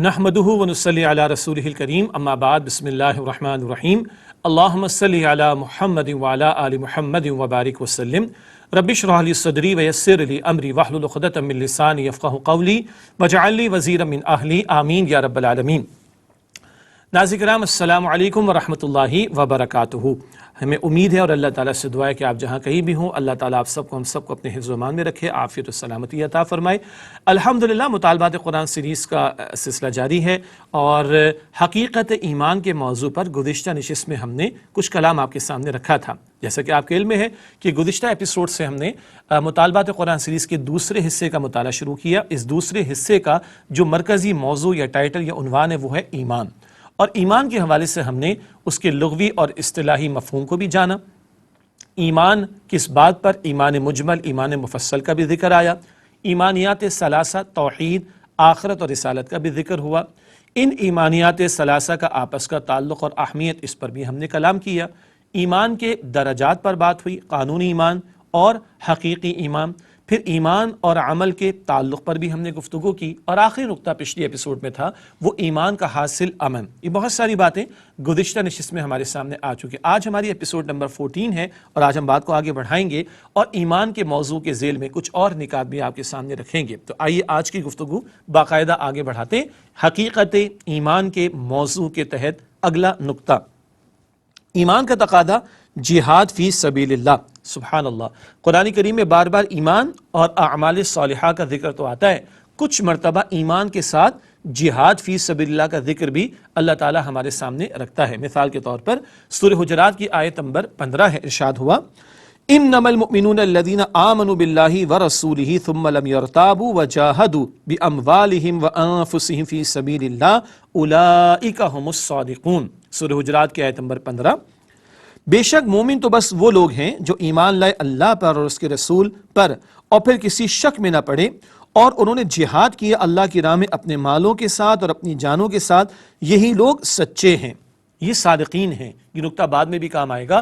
نحمدہ ونصلی علی رسولہ الکریم اما بعد بسم اللہ الرحمن الرحیم اللہم صلی علی محمد وعلی آل محمد وبارک وسلم رب اشرح لی صدری ویسر لی امری واحلل عقدۃ من لسانی یفقہوا قولی واجعل لی وزیرا من اہلی آمین یا رب العالمین۔ ناظرین کرام السلام علیکم ورحمۃ اللہ وبرکاتہ۔ ہمیں امید ہے اور اللہ تعالیٰ سے دعا ہے کہ آپ جہاں کہیں بھی ہوں اللہ تعالیٰ آپ سب کو ہم سب کو اپنے حفظ و امان میں رکھے، عافیت و سلامتی عطا فرمائے۔ الحمدللہ مطالبات قرآن سیریز کا سلسلہ جاری ہے اور حقیقت ایمان کے موضوع پر گزشتہ نشست میں ہم نے کچھ کلام آپ کے سامنے رکھا تھا۔ جیسا کہ آپ کے علم میں ہے کہ گزشتہ ایپیسوڈ سے ہم نے مطالبات قرآن سیریز کے دوسرے حصے کا مطالعہ شروع کیا۔ اس دوسرے حصے کا جو مرکزی موضوع یا ٹائٹل یا عنوان ہے وہ ہے ایمان، اور ایمان کے حوالے سے ہم نے اس کے لغوی اور اصطلاحی مفہوم کو بھی جانا۔ ایمان کس بات پر؟ ایمان مجمل، ایمان مفصل کا بھی ذکر آیا، ایمانیات ثلاثہ توحید، آخرت اور رسالت کا بھی ذکر ہوا۔ ان ایمانیات ثلاثہ کا آپس کا تعلق اور اہمیت، اس پر بھی ہم نے کلام کیا۔ ایمان کے درجات پر بات ہوئی، قانونی ایمان اور حقیقی ایمان۔ پھر ایمان اور عمل کے تعلق پر بھی ہم نے گفتگو کی، اور آخری نقطہ پچھلی ایپیسوڈ میں تھا وہ ایمان کا حاصل امن۔ یہ بہت ساری باتیں گزشتہ نشست میں ہمارے سامنے آ چکی۔ آج ہماری ایپیسوڈ نمبر 14 ہے اور آج ہم بات کو آگے بڑھائیں گے اور ایمان کے موضوع کے ذیل میں کچھ اور نکات بھی آپ کے سامنے رکھیں گے۔ تو آئیے آج کی گفتگو باقاعدہ آگے بڑھاتے ہیں۔ حقیقت ایمان کے موضوع کے تحت اگلا نقطہ، ایمان کا تقاضا جہاد فی سبیل اللہ۔ سبحان اللہ، قرآن کریم میں بار بار ایمان اور اعمال صالحہ کا ذکر تو آتا ہے، کچھ مرتبہ ایمان کے ساتھ جہاد فی سبیل اللہ کا ذکر بھی اللہ تعالی ہمارے سامنے رکھتا ہے۔ مثال کے طور پر سورہ حجرات کی آیت نمبر 15 ہے، ارشاد ہوا انما المؤمنون الذین آمنوا باللہ ورسولہ ثم لم يرتابوا وجاہدوا باموالہم وانفسہم فی سبیل اللہ اولئک هم الصادقون۔ سورہ حجرات کی آیت نمبر 15، بے شک مومن تو بس وہ لوگ ہیں جو ایمان لائے اللہ پر اور اس کے رسول پر اور پھر کسی شک میں نہ پڑے اور انہوں نے جہاد کیا اللہ کی راہ میں اپنے مالوں کے ساتھ اور اپنی جانوں کے ساتھ، یہی لوگ سچے ہیں، یہ صادقین ہیں۔ یہ نقطہ بعد میں بھی کام آئے گا۔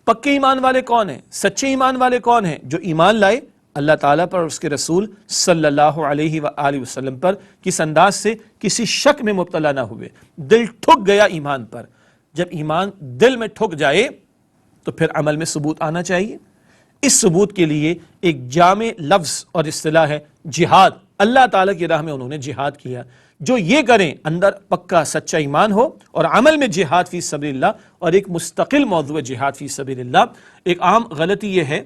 پکے ایمان والے کون ہیں؟ سچے ایمان والے کون ہیں؟ جو ایمان لائے اللہ تعالیٰ پر اور اس کے رسول صلی اللہ علیہ وآلہ وسلم پر کس انداز سے؟ کسی شک میں مبتلا نہ ہوئے، دل ٹھک گیا ایمان پر۔ جب ایمان دل میں ٹھک جائے تو پھر عمل میں ثبوت آنا چاہیے۔ اس ثبوت کے لیے ایک جامع لفظ اور اصطلاح ہے جہاد۔ اللہ تعالیٰ کی راہ میں انہوں نے جہاد کیا۔ جو یہ کریں، اندر پکا سچا ایمان ہو اور عمل میں جہاد فی سبیل اللہ، اور ایک مستقل موضوع ہے جہاد فی سبیل اللہ۔ ایک عام غلطی یہ ہے،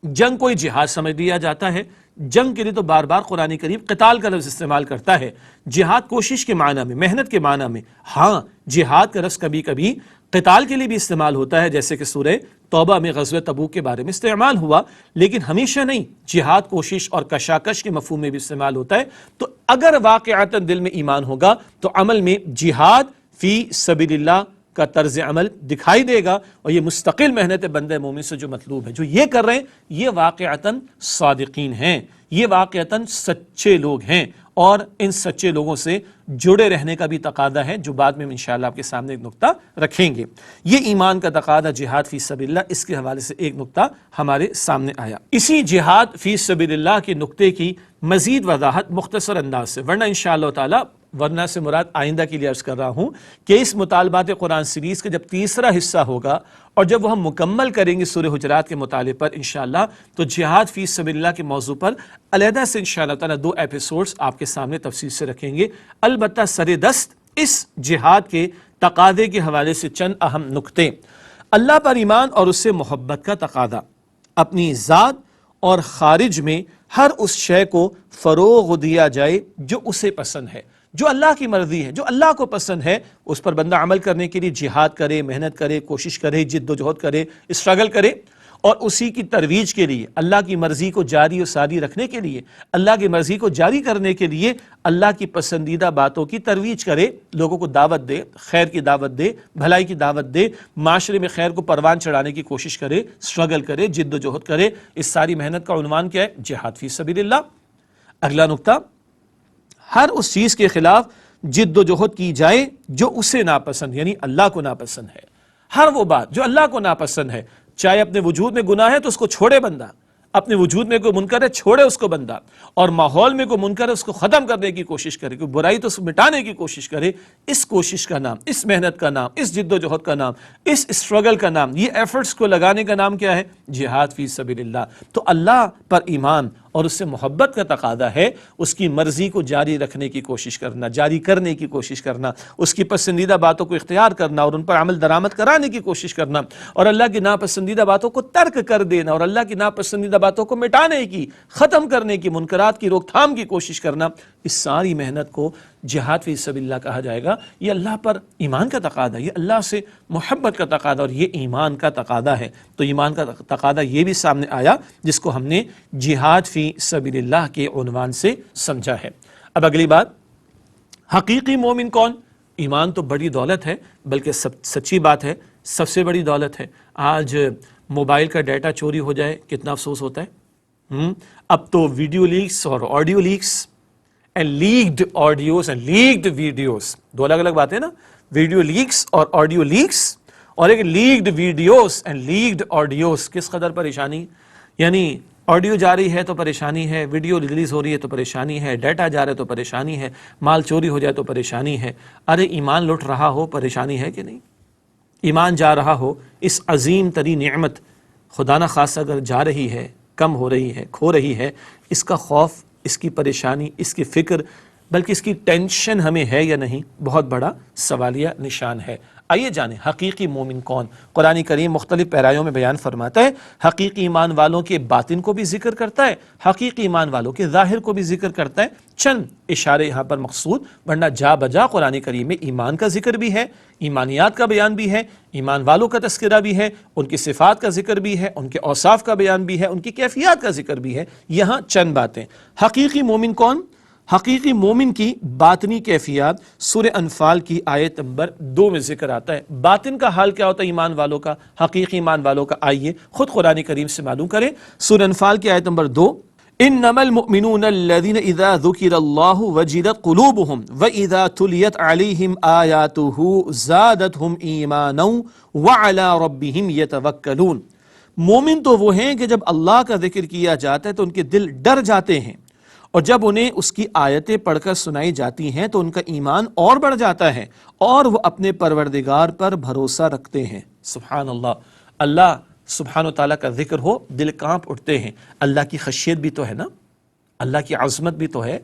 جنگ کوئی جہاد سمجھ لیا جاتا ہے۔ جنگ کے لیے تو بار بار قرآن کریم قتال کا لفظ استعمال کرتا ہے، جہاد کوشش کے معنی میں، محنت کے معنی میں۔ ہاں، جہاد کا لفظ کبھی کبھی قتال کے لیے بھی استعمال ہوتا ہے، جیسے کہ سورہ توبہ میں غزوہ تبوک کے بارے میں استعمال ہوا، لیکن ہمیشہ نہیں۔ جہاد کوشش اور کشاکش کے مفہوم میں بھی استعمال ہوتا ہے۔ تو اگر واقعتاً دل میں ایمان ہوگا تو عمل میں جہاد فی سبیل اللہ کا طرز عمل دکھائی دے گا، اور یہ مستقل محنت بندہ مومن سے جو مطلوب ہے، جو یہ کر رہے ہیں، یہ واقعتاً صادقین ہیں، یہ واقعتاً سچے لوگ ہیں، اور ان سچے لوگوں سے جڑے رہنے کا بھی تقاضا ہے، جو بعد میں انشاءاللہ آپ کے سامنے ایک نقطہ رکھیں گے۔ یہ ایمان کا تقاضا جہاد فی سبیل اللہ، اس کے حوالے سے ایک نقطہ ہمارے سامنے آیا۔ اسی جہاد فی سبیل اللہ کے نقطے کی مزید وضاحت مختصر انداز سے، ورنہ انشاءاللہ تعالی، ورنہ سے مراد آئندہ کے لیے عرض کر رہا ہوں کہ اس مطالبات قرآن سیریز کا جب تیسرا حصہ ہوگا اور جب وہ ہم مکمل کریں گے سورہ حجرات کے مطالعے پر انشاءاللہ، تو جہاد فی سبیل اللہ کے موضوع پر علیحدہ سے انشاءاللہ تعالی 2 ایپیسوڈز آپ کے سامنے تفصیل سے رکھیں گے۔ البتہ سر دست اس جہاد کے تقاضے کے حوالے سے چند اہم نقطے۔ اللہ پر ایمان اور اس سے محبت کا تقاضا، اپنی ذات اور خارج میں ہر اس شے کو فروغ دیا جائے جو اسے پسند ہے، جو اللہ کی مرضی ہے، جو اللہ کو پسند ہے، اس پر بندہ عمل کرنے کے لیے جہاد کرے، محنت کرے، کوشش کرے، جد و جہد کرے، اسٹرگل کرے، اور اسی کی ترویج کے لیے، اللہ کی مرضی کو جاری و ساری رکھنے کے لیے، اللہ کی مرضی کو جاری کرنے کے لیے اللہ کی پسندیدہ باتوں کی ترویج کرے، لوگوں کو دعوت دے، خیر کی دعوت دے، بھلائی کی دعوت دے، معاشرے میں خیر کو پروان چڑھانے کی کوشش کرے، اسٹرگل کرے، جد و جہد کرے۔ اس ساری محنت کا عنوان کیا ہے؟ جہاد فی سبیل اللہ۔ اگلا نقطہ، ہر اس چیز کے خلاف جد و جہد کی جائے جو اسے ناپسند، یعنی اللہ کو ناپسند ہے۔ ہر وہ بات جو اللہ کو ناپسند ہے، چاہے اپنے وجود میں گناہ ہے تو اس کو چھوڑے بندہ، اپنے وجود میں کوئی منکر ہے چھوڑے اس کو بندہ، اور ماحول میں کوئی منکر ہے اس کو ختم کرنے کی کوشش کرے، کوئی برائی تو اس کو مٹانے کی کوشش کرے، اس کوشش کا نام، اس محنت کا نام، اس جد و جہد کا نام، اس اسٹرگل کا نام، یہ ایفرٹس کو لگانے کا نام کیا ہے؟ جہاد فی سبیل اللہ۔ تو اللہ پر ایمان اور اس سے محبت کا تقاضا ہے اس کی مرضی کو جاری رکھنے کی کوشش کرنا، جاری کرنے کی کوشش کرنا، اس کی پسندیدہ باتوں کو اختیار کرنا اور ان پر عمل درآمد کرانے کی کوشش کرنا، اور اللہ کی ناپسندیدہ باتوں کو ترک کر دینا اور اللہ کی ناپسندیدہ باتوں کو مٹانے کی، ختم کرنے کی، منکرات کی روک تھام کی کوشش کرنا، اس ساری محنت کو جہاد فی سبیل اللہ کہا جائے گا۔ یہ اللہ پر ایمان کا تقاضا، یہ اللہ سے محبت کا تقاضا، اور یہ ایمان کا تقاضا ہے۔ تو ایمان کا تقاضا یہ بھی سامنے آیا جس کو ہم نے جہاد فی سبیل اللہ کے عنوان سے سمجھا ہے۔ اب اگلی بات، حقیقی مومن کون؟ ایمان تو بڑی دولت ہے، بلکہ سچی بات ہے سب سے بڑی دولت ہے۔ آج موبائل کا ڈیٹا چوری ہو جائے کتنا افسوس ہوتا ہے۔ اب تو ویڈیو لیکس اور audio leaks and leaked audios and leaked videos, دو الگ الگ باتیں نا، ویڈیو لیکس اور آڈیو لیکس، اور ایک leaked videos and leaked audios. کس قدر پریشانی، یعنی آڈیو جا رہی ہے تو پریشانی ہے، ویڈیو ریلیز ہو رہی ہے تو پریشانی ہے، ڈیٹا جا رہا ہے تو پریشانی ہے، مال چوری ہو جائے تو پریشانی ہے۔ ارے ایمان لٹ رہا ہو پریشانی ہے کہ نہیں؟ ایمان جا رہا ہو، اس عظیم ترین نعمت خدا نہ خواستہ اگر جا رہی ہے، کم ہو رہی ہے، کھو رہی ہے، اس کا خوف، اس کی پریشانی، اس کی فکر، بلکہ اس کی ٹینشن ہمیں ہے یا نہیں، بہت بڑا سوالیہ نشان ہے۔ آئیے جانیں حقیقی مومن کون۔ قرآن کریم مختلف پیرایوں میں بیان فرماتا ہے، حقیقی ایمان والوں کے باطن کو بھی ذکر کرتا ہے، حقیقی ایمان والوں کے ظاہر کو بھی ذکر کرتا ہے۔ چند اشارے یہاں پر مقصود، ورنہ جا بجا قرآن کریم میں ایمان کا ذکر بھی ہے، ایمانیات کا بیان بھی ہے، ایمان والوں کا تذکرہ بھی ہے، ان کی صفات کا ذکر بھی ہے، ان کے اوصاف کا بیان بھی ہے، ان کی کیفیات کا ذکر بھی ہے۔ یہاں چند باتیں۔ حقیقی مومن کون؟ حقیقی مومن کی باطنی کیفیات سورہ انفال کی آیت نمبر 2 میں ذکر آتا ہے۔ باطن کا حال کیا ہوتا ہے ایمان والوں کا، حقیقی ایمان والوں کا؟ آئیے خود قرآن کریم سے معلوم کریں۔ سورہ انفال کی آیت نمبر 2، انما المؤمنون الذين اذا ذكر الله وجلت قلوبهم واذا تليت عليهم آياته زادتهم ایمانا وعلى ربهم يتوکلون۔ مومن تو وہ ہیں کہ جب اللہ کا ذکر کیا جاتا ہے تو ان کے دل ڈر جاتے ہیں، اور جب انہیں اس کی آیتیں پڑھ کر سنائی جاتی ہیں تو ان کا ایمان اور بڑھ جاتا ہے، اور وہ اپنے پروردگار پر بھروسہ رکھتے ہیں۔ سبحان اللہ، اللہ سبحانہ و تعالیٰ کا ذکر ہو دل کانپ اٹھتے ہیں۔ اللہ کی خشیت بھی تو ہے نا، اللہ کی عظمت بھی تو ہے،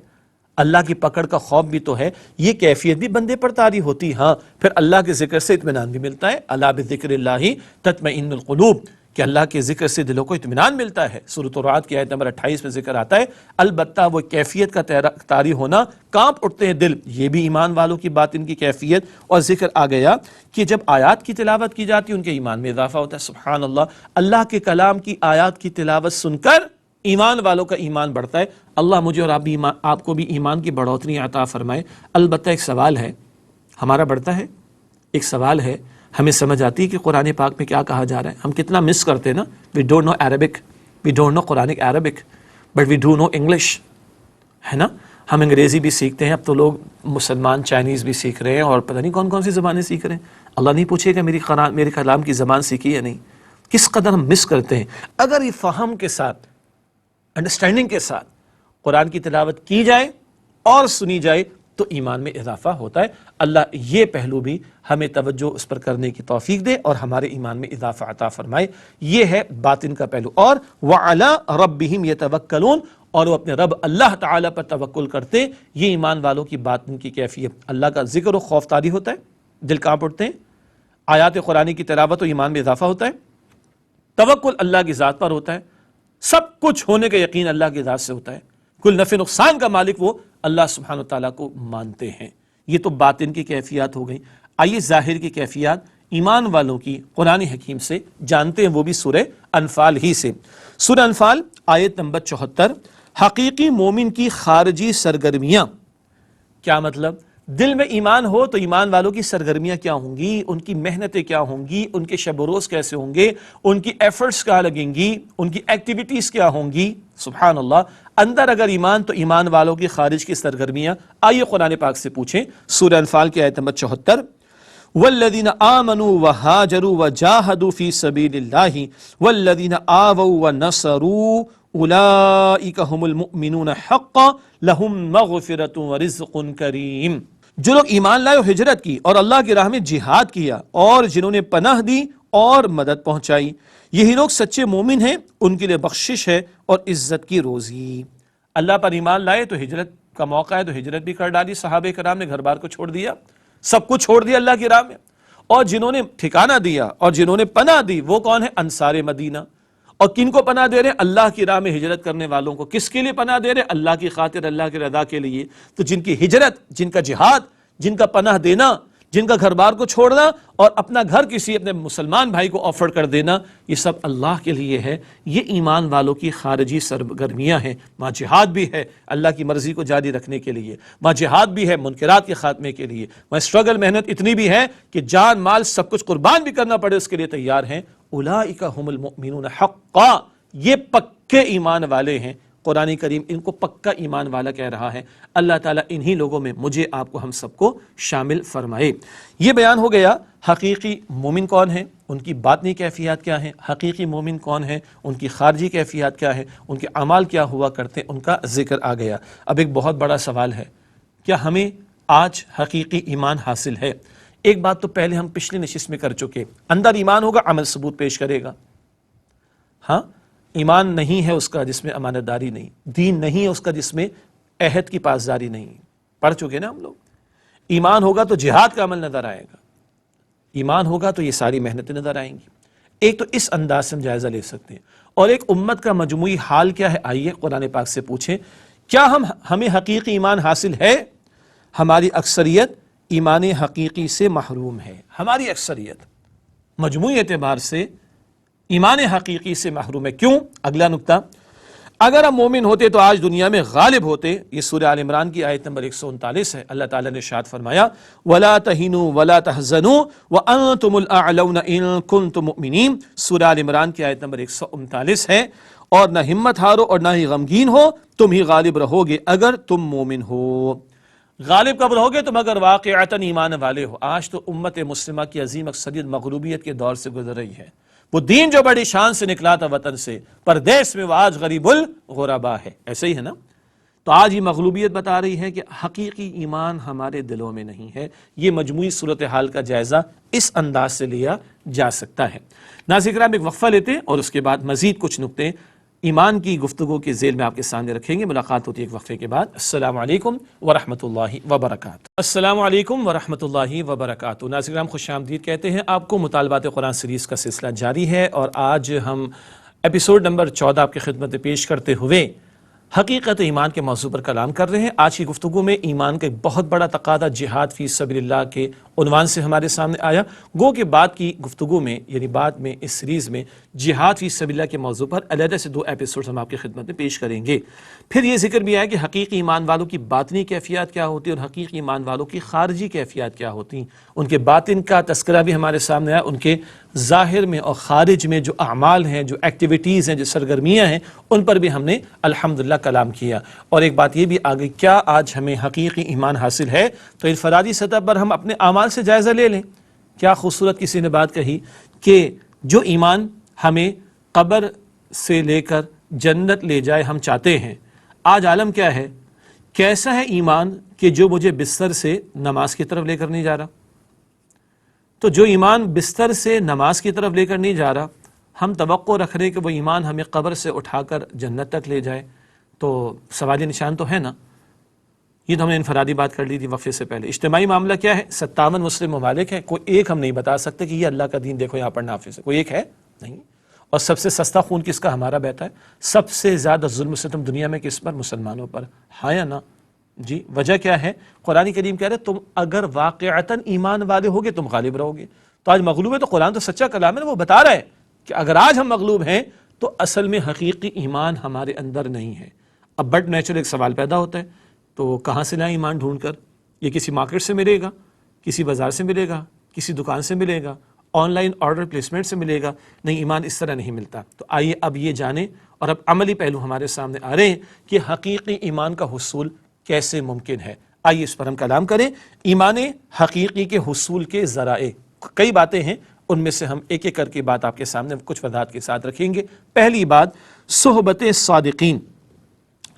اللہ کی پکڑ کا خوف بھی تو ہے، یہ کیفیت بھی بندے پر طاری ہوتی۔ ہاں پھر اللہ کے ذکر سے اطمینان بھی ملتا ہے، الا بذکر اللہ تطمئن القلوب، کہ اللہ کے ذکر سے دلوں کو اطمینان ملتا ہے۔ سورۃ الرعد کی آیت نمبر 28 میں ذکر آتا ہے، البتہ وہ کیفیت کا طاری ہونا، کانپ اٹھتے ہیں دل، یہ بھی ایمان والوں کی باطن کی کیفیت۔ اور ذکر آ گیا کہ جب آیات کی تلاوت کی جاتی ہے ان کے ایمان میں اضافہ ہوتا ہے۔ سبحان اللہ، اللہ کے کلام کی آیات کی تلاوت سن کر ایمان والوں کا ایمان بڑھتا ہے۔ اللہ مجھے اور آپ کو بھی ایمان کی بڑھوتری عطا فرمائے۔ البتہ ایک سوال ہے، ہمارا بڑھتا ہے؟ ایک سوال ہے، ہمیں سمجھ آتی ہے کہ قرآن پاک میں کیا کہا جا رہا ہے؟ ہم کتنا مس کرتے ہیں نا۔ We don't know Arabic, we don't know Quranic Arabic, but we do know English, ہے نا۔ ہم انگریزی بھی سیکھتے ہیں، اب تو لوگ مسلمان چائنیز بھی سیکھ رہے ہیں، اور پتہ نہیں کون کون سی زبانیں سیکھ رہے ہیں۔ اللہ نہیں پوچھے گا میرے کلام کی زبان سیکھی یا نہیں۔ کس قدر ہم مس کرتے ہیں۔ اگر یہ فہم کے ساتھ، انڈرسٹینڈنگ کے ساتھ قرآن کی تلاوت کی جائے اور سنی جائے تو ایمان میں اضافہ ہوتا ہے۔ اللہ یہ پہلو بھی ہمیں توجہ اس پر کرنے کی توفیق دے اور ہمارے ایمان میں اضافہ عطا فرمائے۔ یہ ہے باطن کا پہلو۔ اور وَعَلَىٰ رَبِّهِمْ يَتَوَكَّلُونَ، اور وہ اپنے رب اللہ تعالیٰ پر توکل کرتے۔ یہ ایمان والوں کی باطن کی کیفیت۔ اللہ کا ذکر و خوف طاری ہوتا ہے، دل کانپ اٹھتے ہیں، آیات قرآن کی تلاوت و ایمان میں اضافہ ہوتا ہے، توکل اللہ کی ذات پر ہوتا ہے، سب کچھ ہونے کا یقین اللہ کی ذات سے ہوتا ہے، کل نفع نقصان کا مالک وہ اللہ سبحانہ وتعالیٰ کو مانتے ہیں۔ یہ تو باطن کی کیفیات ہو گئی۔ آئیے ظاہر کی کیفیات ایمان والوں کی قرآن حکیم سے جانتے ہیں، وہ بھی سورہ انفال ہی سے۔ سورہ انفال آیت نمبر 74، حقیقی مومن کی خارجی سرگرمیاں۔ کیا مطلب؟ دل میں ایمان ہو تو ایمان والوں کی سرگرمیاں کیا ہوں گی، ان کی محنتیں کیا ہوں گی، ان کے شب و روز کیسے ہوں گے، ان کی ایفرٹس کیا لگیں گی، ان کی ایکٹیویٹیز کیا ہوں گی۔ سبحان اللہ، اندر اگر ایمان تو ایمان والوں کی خارج کی سرگرمیاں۔ آئیے قرآن پاک سے پوچھیں، سورہ انفال کی آیت نمبر 74، والذین آمنوا وہاجروا وجاہدوا فی سبیل اللہ والذین آووا ونصروا اولئک هم المؤمنون حقا لهم مغفرۃ ورزق کریم۔ جو لوگ ایمان لائے اور ہجرت کی اور اللہ کی راہ میں جہاد کیا اور جنہوں نے پناہ دی اور مدد پہنچائی، یہی لوگ سچے مومن ہیں، ان کے لیے بخشش ہے اور عزت کی روزی۔ اللہ پر ایمان لائے تو ہجرت کا موقع ہے تو ہجرت بھی کر ڈالی، صحابہ کرام نے گھر بار کو چھوڑ دیا، سب کچھ چھوڑ دیا اللہ کی راہ میں۔ اور جنہوں نے ٹھکانہ دیا اور جنہوں نے پناہ دی وہ کون ہے؟ انصار مدینہ۔ اور کن کو پناہ دے رہے ہیں؟ اللہ کی راہ میں ہجرت کرنے والوں کو۔ کس کے لیے پناہ دے رہے ہیں؟ اللہ کی خاطر، اللہ کی رضا کے لیے۔ تو جن کی ہجرت، جن کا جہاد، جن کا پناہ دینا، جن کا گھر بار کو چھوڑنا اور اپنا گھر کسی اپنے مسلمان بھائی کو آفر کر دینا، یہ سب اللہ کے لیے ہے۔ یہ ایمان والوں کی خارجی سرگرمیاں ہیں۔ وہاں جہاد بھی ہے اللہ کی مرضی کو جاری رکھنے کے لیے، وہاں جہاد بھی ہے منکرات کے خاتمے کے لیے، وہاں اسٹرگل، محنت اتنی بھی ہے کہ جان مال سب کچھ قربان بھی کرنا پڑے اس کے لیے تیار ہیں۔ اولئک هم المؤمنون حقا، یہ پکے ایمان والے ہیں۔ قرآن کریم ان کو پکا ایمان والا کہہ رہا ہے۔ اللہ تعالیٰ انہی لوگوں میں مجھے، آپ کو، ہم سب کو شامل فرمائے۔ یہ بیان ہو گیا حقیقی مومن کون ہیں، ان کی باطنی کیفیات کیا ہیں، حقیقی مومن کون ہیں، ان کی خارجی کیفیات کیا ہیں، ان کے اعمال کیا ہوا کرتے ہیں، ان کا ذکر آ گیا۔ اب ایک بہت بڑا سوال ہے، کیا ہمیں آج حقیقی ایمان حاصل ہے؟ ایک بات تو پہلے ہم پچھلی نشست میں کر چکے، اندر ایمان ہوگا عمل ثبوت پیش کرے گا۔ ہاں، ایمان نہیں ہے اس کا جس میں امانت داری نہیں، دین نہیں ہے اس کا جس میں عہد کی پاسداری نہیں، پڑھ چکے نا ہم لوگ۔ ایمان ہوگا تو جہاد کا عمل نظر آئے گا، ایمان ہوگا تو یہ ساری محنتیں نظر آئیں گی۔ ایک تو اس انداز سے ہم جائزہ لے سکتے ہیں، اور ایک امت کا مجموعی حال کیا ہے، آئیے قرآن پاک سے پوچھیں، کیا ہمیں حقیقی ایمان حاصل ہے؟ ہماری اکثریت ایمان حقیقی سے محروم ہے، ہماری اکثریت مجموعی اعتبار سے ایمان حقیقی سے محروم ہے۔ کیوں؟ اگلا نکتہ، اگر ہم مومن ہوتے تو آج دنیا میں غالب ہوتے۔ یہ سورہ آل عمران کی آیت نمبر 139 ہے۔ اللہ تعالیٰ نے ارشاد فرمایا وَلَا تَهِنُوا وَلَا تَحْزَنُوا وَأَنْتُمُ الْأَعْلَوْنَ إِن كُنتُم مُؤْمِنِينَ۔ سورہ آل عمران کی آیت نمبر 139 ہے، اور نہ ہمت ہارو اور نہ ہی غمگین ہو، تم ہی غالب رہو گے اگر تم مومن ہو۔ غالب کب رہو گے؟ تم اگر واقعتاً ایمان والے ہو۔ آج تو امت مسلمہ کی عظیم اکثریت مغلوبیت کے دور سے گزر رہی ہے۔ وہ دین جو بڑی شان سے نکلا تھا وطن سے، پردیس میں وہ آج غریب الغربا ہے۔ ایسے ہی ہے نا؟ تو آج یہ مغلوبیت بتا رہی ہے کہ حقیقی ایمان ہمارے دلوں میں نہیں ہے۔ یہ مجموعی صورتحال کا جائزہ اس انداز سے لیا جا سکتا ہے۔ ناظرین کرام، ایک وقفہ لیتے ہیں اور اس کے بعد مزید کچھ نکتے ایمان کی گفتگو کے ذیل میں آپ کے سامنے رکھیں گے۔ ملاقات ہوتی ہے ایک وقفے کے بعد۔ السلام علیکم ورحمۃ اللہ وبرکاتہ۔ السلام علیکم ورحمۃ اللہ وبرکاتہ۔ ناظرین کرام، خوش آمدید کہتے ہیں آپ کو۔ مطالبات قرآن سیریز کا سلسلہ جاری ہے، اور آج ہم ایپیسوڈ نمبر 14 آپ کی خدمت میں پیش کرتے ہوئے حقیقت ایمان کے موضوع پر کلام کر رہے ہیں۔ آج کی گفتگو میں ایمان کا ایک بہت بڑا تقاضا جہاد فی سبیل اللہ کے عنوان سے ہمارے سامنے آیا۔ گو کہ بعد کی گفتگو میں، یعنی بعد میں اس سیریز میں جہاد فی سبیل اللہ کے موضوع پر علیحدہ سے 2 ایپیسوڈز ہم آپ کی خدمت میں پیش کریں گے۔ پھر یہ ذکر بھی آیا کہ حقیقی ایمان والوں کی باطنی کیفیات کیا ہوتی ہے اور حقیقی ایمان والوں کی خارجی کیفیات کیا ہوتی ہیں۔ ان کے باطن کا تذکرہ بھی ہمارے سامنے آیا، ان کے ظاہر میں اور خارج میں جو اعمال ہیں، جو ایکٹیویٹیز ہیں، جو سرگرمیاں ہیں، ان پر بھی ہم نے الحمدللہ کلام کیا۔ اور ایک بات یہ بھی آ گئی، کیا آج ہمیں حقیقی ایمان حاصل ہے؟ تو انفرادی سطح پر ہم اپنے اعمال سے جائزہ لے لیں۔ کیا خوبصورت کسی نے بات کہی کہ جو ایمان ہمیں قبر سے لے کر جنت لے جائے ہم چاہتے ہیں، آج عالم کیا ہے؟ کیسا ہے ایمان کہ جو مجھے بستر سے نماز کی طرف لے کر نہیں جا رہا؟ تو جو ایمان بستر سے نماز کی طرف لے کر نہیں جا رہا، ہم توقع رکھ رہے ہیں کہ وہ ایمان ہمیں قبر سے اٹھا کر جنت تک لے جائے، تو سوالی نشان تو ہے نا۔ یہ تو ہم نے انفرادی بات کر لی تھی وقفے سے پہلے۔ اجتماعی معاملہ کیا ہے؟ 57 مسلم ممالک ہیں، کوئی ایک ہم نہیں بتا سکتے کہ یہ اللہ کا دین دیکھو یہاں پر نافذ ہے، کوئی ایک ہے نہیں۔ اور سب سے سستا خون کس کا؟ ہمارا بہتا ہے۔ سب سے زیادہ ظلم ستم دنیا میں کس پر؟ مسلمانوں پر، ہاں یا نا؟ جی، وجہ کیا ہے؟ قرآن کریم کہہ رہے تم اگر واقعتاً ایمان والے ہوگے تم غالب رہو گے۔ تو آج مغلوب ہے، تو قرآن تو سچا کلام ہے نا، وہ بتا رہا ہے کہ اگر آج ہم مغلوب ہیں تو اصل میں حقیقی ایمان ہمارے اندر نہیں ہے۔ اب بٹ نیچرل ایک سوال پیدا ہوتا ہے، تو کہاں سے لائیں ایمان ڈھونڈ کر؟ یہ کسی مارکیٹ سے ملے گا، کسی بازار سے ملے گا، کسی دکان سے ملے گا، آن لائن آرڈر پلیسمنٹ سے ملے گا؟ نہیں، ایمان اس طرح نہیں ملتا۔ تو آئیے اب یہ جانیں، اور اب عملی پہلو ہمارے سامنے آ رہے ہیں کہ حقیقی ایمان کا حصول کیسے ممکن ہے۔ آئیے اس پر ہم کلام کریں۔ ایمان حقیقی کے حصول کے ذرائع، کئی باتیں ہیں، ان میں سے ہم ایک ایک کر کے بات آپ کے سامنے کچھ وضاحت کے ساتھ رکھیں گے۔ پہلی بات، صحبت صادقین۔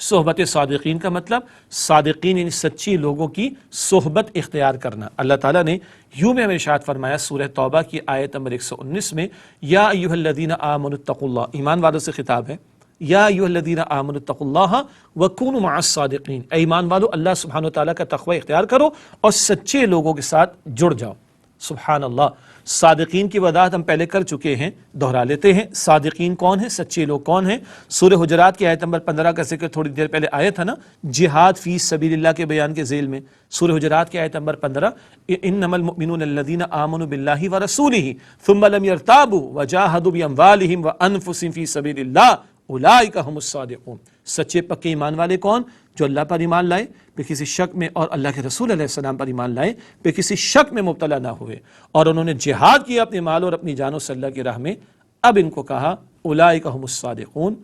صحبت صادقین کا مطلب صادقین یعنی سچی لوگوں کی صحبت اختیار کرنا۔ اللہ تعالیٰ نے یوں میں ہمیں ارشاد فرمایا سورہ توبہ کی آیت نمبر 119 میں، یا ایھا الذین آمنوا اتقوا اللہ، ایمان والوں سے خطاب ہے، یا ایھا الذین آمنوا اتقوا اللہ وکونوا مع الصادقین، اے ایمان والو اللہ سبحانہ و تعالیٰ کا تقوی اختیار کرو اور سچے لوگوں کے ساتھ جڑ جاؤ۔ سبحان اللہ، صادقین کی وضاحت ہم پہلے کر چکے ہیں، دہرا لیتے ہیں۔ صادقین کون ہیں، سچے لوگ کون ہیں؟ سورہ حجرات کی آیت نمبر 15 کا ذکر تھوڑی دیر پہلے آیا تھا نا، جہاد فی سبیل اللہ کے بیان کے ذیل میں۔ سورہ حجرات کی آیت نمبر 15، انما المؤمنون الذین آمنوا باللہ ورسولہ ثم لم یرتابوا وجاہدوا باموالہم وانفسہم فی سبیل اللہ اولئک ھم الصادقون۔ سچے پکے ایمان والے کون؟ جو اللہ پر ایمان لائے، پھر کسی شک میں، اور اللہ کے رسول علیہ السلام پر ایمان لائے، پھر کسی شک میں مبتلا نہ ہوئے، اور انہوں نے جہاد کیا اپنے مال اور اپنی جانوں سے اللہ کی راہ میں۔ اب ان کو کہا اولئک ھم الصادقون،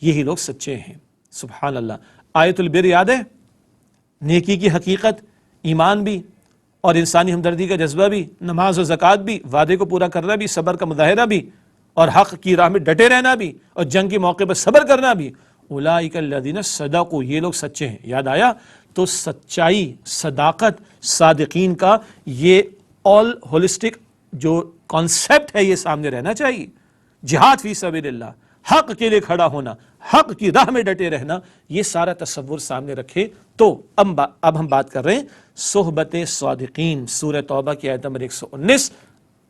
یہی لوگ سچے ہیں۔ سبحان اللہ۔ آیت البر یاد ہے؟ نیکی کی حقیقت، ایمان بھی اور انسانی ہمدردی کا جذبہ بھی، نماز و زکوٰۃ بھی، وعدے کو پورا کرنا بھی، صبر کا مظاہرہ بھی، اور حق کی راہ میں ڈٹے رہنا بھی، اور جنگ کے موقع پر صبر کرنا بھی۔ اولئک الذین صدقوا، یہ لوگ سچے ہیں۔ یاد آیا؟ تو سچائی، صداقت، صادقین کا یہ آل ہولسٹک جو کانسیپٹ ہے یہ سامنے رہنا چاہیے۔ جہاد فی سبیل اللہ، حق کے لیے کھڑا ہونا، حق کی راہ میں ڈٹے رہنا، یہ سارا تصور سامنے رکھے تو اب ہم بات کر رہے ہیں صحبت صادقین۔ سورہ توبہ کی آیت نمبر 119،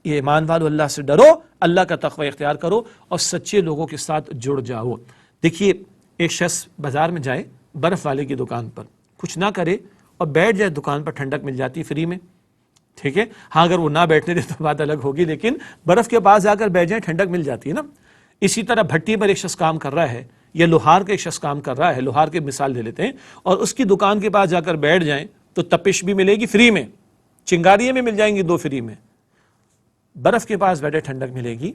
یہ ایمان والو اللہ سے ڈرو، اللہ کا تقوی اختیار کرو اور سچے لوگوں کے ساتھ جڑ جاؤ۔ دیکھیے، ایک شخص بازار میں جائے، برف والے کی دکان پر کچھ نہ کرے اور بیٹھ جائے، دکان پر ٹھنڈک مل جاتی ہے فری میں، ٹھیک ہے؟ ہاں اگر وہ نہ بیٹھنے دے تو بات الگ ہوگی، لیکن برف کے پاس جا کر بیٹھ جائیں، ٹھنڈک مل جاتی ہے نا۔ اسی طرح بھٹی پر ایک شخص کام کر رہا ہے، یا لوہار کا ایک شخص کام کر رہا ہے، لوہار کی مثال لے لیتے ہیں، اور اس کی دکان کے پاس جا کر بیٹھ جائیں تو تپش بھی ملے گی فری میں، چنگاریاں بھی مل جائیں گی 2 فری میں۔ برف کے پاس بیٹھے ٹھنڈک ملے گی،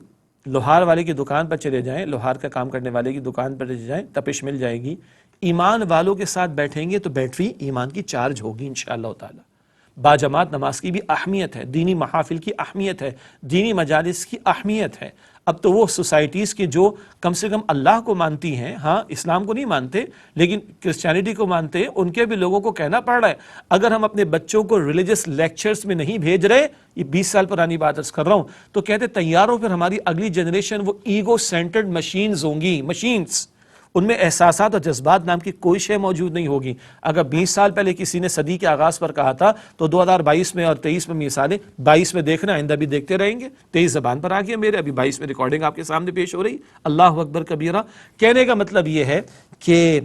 لوہار والے کی دکان پر چلے جائیں، لوہار کا کام کرنے والے کی دکان پر چلے جائیں، تپش مل جائے گی۔ ایمان والوں کے ساتھ بیٹھیں گے تو بیٹری ایمان کی چارج ہوگی انشاءاللہ تعالی۔ باجماعت نماز کی بھی اہمیت ہے، دینی محافل کی اہمیت ہے، دینی مجالس کی اہمیت ہے۔ اب تو وہ سوسائٹیز کے جو کم سے کم اللہ کو مانتی ہیں، ہاں اسلام کو نہیں مانتے لیکن کرسچینٹی کو مانتے ہیں، ان کے بھی لوگوں کو کہنا پڑ رہا ہے اگر ہم اپنے بچوں کو ریلیجس لیکچرز میں نہیں بھیج رہے، یہ 20 سال پرانی بات عرض کر رہا ہوں، تو کہتے تیار ہو پھر ہماری اگلی جنریشن وہ ایگو سینٹرڈ مشینز ہوں گی، مشینز، ان میں احساسات اور جذبات نام کی کوئی شے موجود نہیں ہوگی۔ اگر 20 سال پہلے کسی نے صدی کے آغاز پر کہا تھا تو 2022 میں اور 23 میں مثالیں، 22 میں دیکھنا، آئندہ بھی دیکھتے رہیں گے۔ 23 زبان پر آ گیا میرے، ابھی 22 میں ریکارڈنگ آپ کے سامنے پیش ہو رہی۔ اللہ اکبر کبیرہ۔ کہنے کا مطلب یہ ہے کہ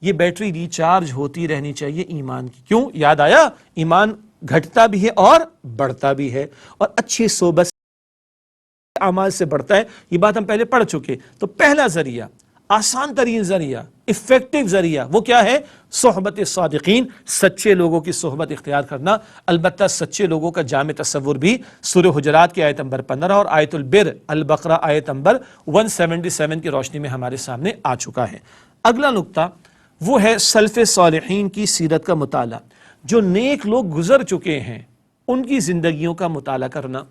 یہ بیٹری ریچارج ہوتی رہنی چاہیے ایمان کی۔ کیوں؟ یاد آیا، ایمان گھٹتا بھی ہے اور بڑھتا بھی ہے، اور اچھی صحبت اعمال سے بڑھتا ہے، یہ بات ہم پہلے پڑھ چکے۔ تو پہلا ذریعہ، آسان ترین ذریعہ، افیکٹو ذریعہ، وہ کیا ہے؟ صحبت صادقین، سچے لوگوں کی صحبت اختیار کرنا۔ البتہ سچے لوگوں کا جامع تصور بھی سورہ حجرات کی آیت نمبر 15 اور آیت البر البقرہ آیت نمبر 177 کی روشنی میں ہمارے سامنے آ چکا ہے۔ اگلا نقطہ وہ ہے سلف صالحین کی سیرت کا مطالعہ، جو نیک لوگ گزر چکے ہیں ان کی زندگیوں کا مطالعہ کرنا۔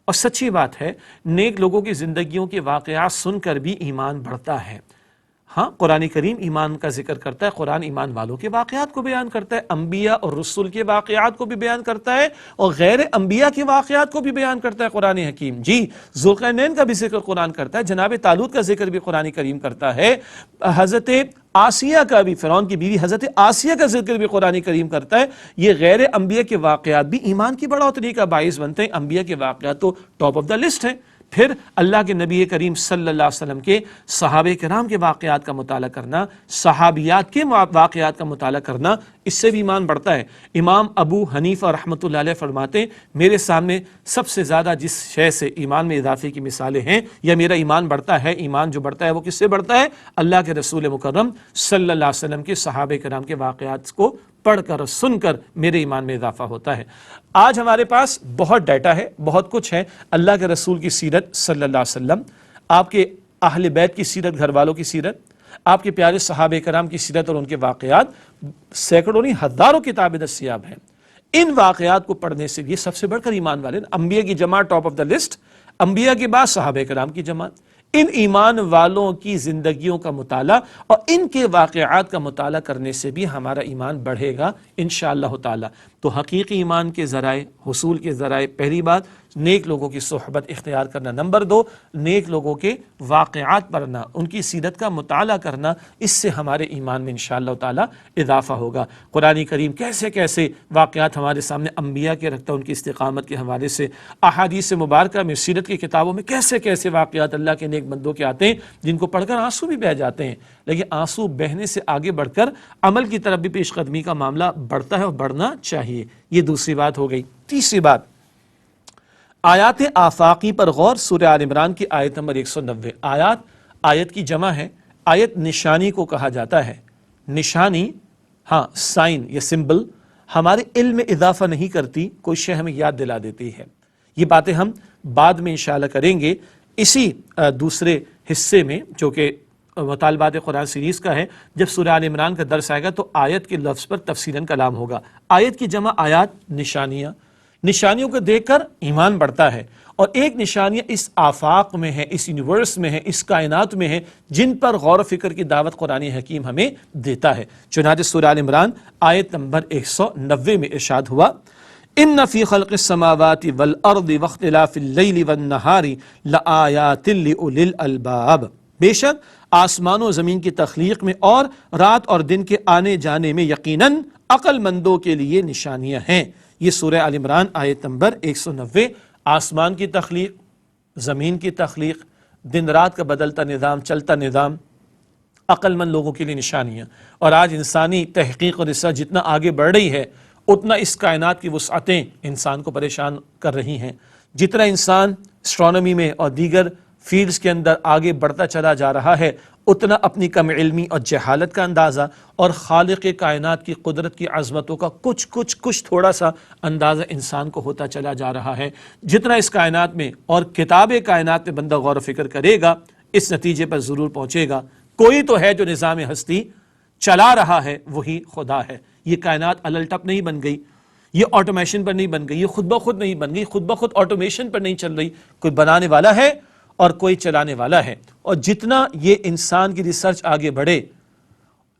اور سچی بات ہے، نیک لوگوں کی زندگیوں کے واقعات سن کر بھی ایمان بڑھتا ہے۔ ہاں، قرآن کریم ایمان کا ذکر کرتا ہے، قرآن ایمان والوں کے واقعات کو بیان کرتا ہے، انبیاء اور رسول کے واقعات کو بھی بیان کرتا ہے، اور غیر انبیاء کے واقعات کو بھی بیان کرتا ہے قرآن حکیم۔ جی، ذوالقرنین کا بھی ذکر قرآن کرتا ہے، جناب طالوت کا ذکر بھی قرآن کریم کرتا ہے، حضرت آسیہ کا بھی، فرعون کی بیوی حضرت آسیہ کا ذکر بھی قرآن کریم کرتا ہے۔ یہ غیر انبیاء کے واقعات بھی ایمان کی بڑھوتری کا باعث بنتے ہیں۔ انبیاء کے واقعات تو ٹاپ آف دا لسٹ ہیں۔ پھر اللہ کے نبی کریم صلی اللہ علیہ وسلم کے صحابہ کرام کے واقعات کا مطالعہ کرنا، صحابیات کے واقعات کا مطالعہ کرنا، اس سے بھی ایمان بڑھتا ہے۔ امام ابو حنیفہ رحمۃ اللہ علیہ فرماتے ہیں، میرے سامنے سب سے زیادہ جس شے سے ایمان میں اضافے کی مثالیں ہیں یا میرا ایمان بڑھتا ہے، ایمان جو بڑھتا ہے وہ کس سے بڑھتا ہے؟ اللہ کے رسول مکرم صلی اللہ علیہ وسلم کے صحابہ کرام کے واقعات کو پڑھ کر اور سن کر میرے ایمان میں اضافہ ہوتا ہے۔ آج ہمارے پاس بہت ڈیٹا ہے، بہت کچھ ہے، اللہ کے رسول کی سیرت صلی اللہ علیہ وسلم، آپ کے اہل بیت کی سیرت، گھر والوں کی سیرت، آپ کے پیارے صحابہ کرام کی سیرت اور ان کے واقعات، سینکڑوں نہیں ہزاروں کتابیں دستیاب ہیں۔ ان واقعات کو پڑھنے سے یہ سب سے بڑھ کر ایمان والے، انبیاء کی جماعت ٹاپ آف دا لسٹ، انبیاء کے بعد صحابہ کرام کی جماعت، ان ایمان والوں کی زندگیوں کا مطالعہ اور ان کے واقعات کا مطالعہ کرنے سے بھی ہمارا ایمان بڑھے گا انشاءاللہ تعالی۔ تو حقیقی ایمان کے ذرائع، حصول کے ذرائع، پہلی بات نیک لوگوں کی صحبت اختیار کرنا، نمبر دو نیک لوگوں کے واقعات پڑھنا، ان کی سیرت کا مطالعہ کرنا، اس سے ہمارے ایمان میں انشاءاللہ تعالی اضافہ ہوگا۔ قرآن کریم کیسے کیسے واقعات ہمارے سامنے انبیاء کے رکھتا ہے، ان کی استقامت کے حوالے سے، احادیث مبارکہ میں، سیرت کی کتابوں میں کیسے کیسے واقعات اللہ کے نیک بندوں کے آتے ہیں جن کو پڑھ کر آنسو بھی بہہ جاتے ہیں، لیکن آنسو بہنے سے آگے بڑھ کر عمل کی طرف بھی پیش قدمی کا معاملہ بڑھتا ہے اور بڑھنا چاہیے۔ یہ دوسری بات ہو گئی۔ تیسری بات، آیات آفاقی پر غور، سورہ آل عمران کی آیت نمبر 190۔ آیت کی جمع ہے، آیت نشانی کو کہا جاتا ہے۔ نشانی، ہاں سائن یا سمبل، ہمارے علم میں اضافہ نہیں کرتی، کوئی شے ہمیں یاد دلا دیتی ہے۔ یہ باتیں ہم بعد میں انشاءاللہ کریں گے اسی دوسرے حصے میں جو کہ مطالبات قرآن سیریز کا ہے۔ جب سورہ آل عمران کا درس آئے گا تو آیت کے لفظ پر تفصیلاً کلام ہوگا۔ آیت کی جمع آیات، نشانیاں، نشانیوں کو دیکھ کر ایمان بڑھتا ہے، اور ایک نشانیاں اس آفاق میں ہے، اس یونیورس میں ہے، اس کائنات میں ہے، جن پر غور و فکر کی دعوت قرآن حکیم ہمیں دیتا ہے۔ چنانچہ سورہ آل عمران آیت نمبر 190 میں ارشاد ہوا، ان فی خلق السماوات والارض واختلاف اللیل والنہار لآیات لأولی الالباب، بے شک آسمان و زمین کی تخلیق میں اور رات اور دن کے آنے جانے میں یقیناً عقل مندوں کے لیے نشانیاں ہیں۔ یہ سورہ آل عمران آیت نمبر 190۔ آسمان کی تخلیق، زمین کی تخلیق، دن رات کا بدلتا نظام، چلتا نظام، عقل مند لوگوں کے لیے نشانیاں۔ اور آج انسانی تحقیق اور ریسرچ جتنا آگے بڑھ رہی ہے اتنا اس کائنات کی وسعتیں انسان کو پریشان کر رہی ہیں۔ جتنا انسان اسٹرانومی میں اور دیگر فیلڈز کے اندر آگے بڑھتا چلا جا رہا ہے اتنا اپنی کم علمی اور جہالت کا اندازہ اور خالق کائنات کی قدرت کی عظمتوں کا کچھ تھوڑا سا اندازہ انسان کو ہوتا چلا جا رہا ہے۔ جتنا اس کائنات میں اور کتاب کائنات میں بندہ غور و فکر کرے گا اس نتیجے پر ضرور پہنچے گا، کوئی تو ہے جو نظام ہستی چلا رہا ہے، وہی خدا ہے۔ یہ کائنات الٹپ نہیں بن گئی، یہ آٹومیشن پر نہیں بن گئی، یہ خود بخود نہیں بن گئی، خود بخود آٹومیشن پر نہیں چل رہی، کوئی بنانے والا ہے اور کوئی چلانے والا ہے۔ اور جتنا یہ انسان کی ریسرچ آگے بڑھے،